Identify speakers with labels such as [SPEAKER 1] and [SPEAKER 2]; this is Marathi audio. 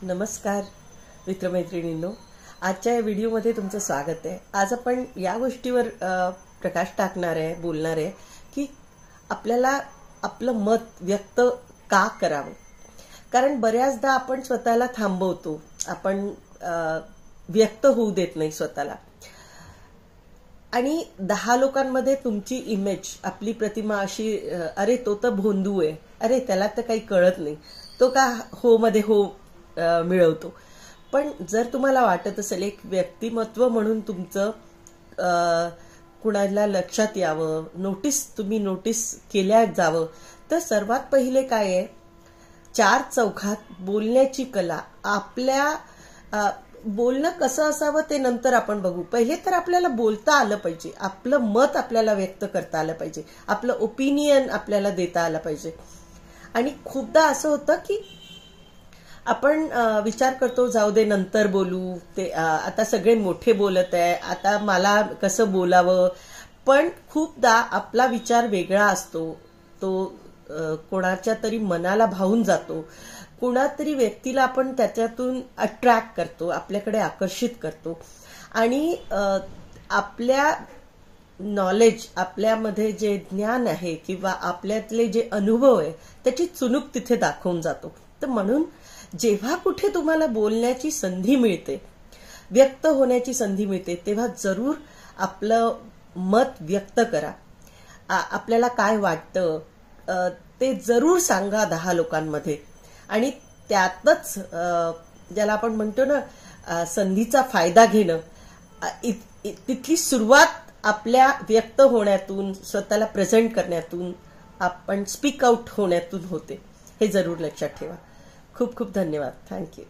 [SPEAKER 1] नमस्कार मित्रमैत्रिणींनो, आजच्या या व्हिडिओमध्ये तुमचं स्वागत आहे। आज आपण या गोष्टीवर प्रकाश टाकणार आहे, बोलणार आहे की आपल्याला आपलं मत व्यक्त का करावं। कारण बऱ्याचदा आपण स्वतःला थांबवतो, आपण व्यक्त होऊ देत नाही स्वतःला, आणि 10 लोकांमध्ये तुमची इमेज, आपली प्रतिमा अशी, अरे तो तर भोंदू आहे, अरे त्याला तर काही कळत नाही, तो का हो मध्ये हो मिळवतो। पण जर तुम्हाला वाटत असेल एक व्यक्तिमत्व म्हणून तुमचं कुणाला लक्षात यावं, तुम्ही नोटीस केल्या जावं, तर सर्वात पहिले काय आहे, 4 चौघात बोलण्याची कला। आपल्या बोलणं कसं असावं ते नंतर आपण बघू, पहिले तर आपल्याला बोलता आलं पाहिजे, आपलं मत आपल्याला व्यक्त करता आलं पाहिजे, आपलं ओपिनियन आपल्याला देता आलं पाहिजे। आणि खूपदा असं होतं की आपण विचार करतो, जाऊ दे नंतर बोलू, ते आता सगळे मोठे बोलत आहे, आता मला कसं बोलावं। पण खूपदा आपला विचार वेगळा असतो, तो कोणाच्या तरी मनाला भावून जातो, कुणातरी व्यक्तीला आपण त्याच्यातून अट्रॅक्ट करतो, आपल्याकडे आकर्षित करतो, आणि आपल्या नॉलेज, आपल्यामध्ये जे ज्ञान आहे किंवा आपल्यातले जे अनुभव आहे त्याची चुणूक तिथे दाखवून जातो। तर म्हणून जेव्हा कुठे तुम्हाला बोलण्याची संधी मिळते, व्यक्त होण्याची संधी मिळते, तेव्हा जरूर आपलं मत व्यक्त करा। आपल्याला काय वाटतं ते जरूर सांगा 10 लोकांमध्ये, आणि त्यातच ज्याला आपण म्हणतो ना संधीचा फायदा घेणं, तिथली सुरुवात आपल्या व्यक्त होण्यातून, स्वतःला प्रेझेंट करण्यातून, आपण स्पीक आउट होण्यातून होते। हे जरूर लक्षात ठेवा। खूप खूप धन्यवाद। थँक्यू।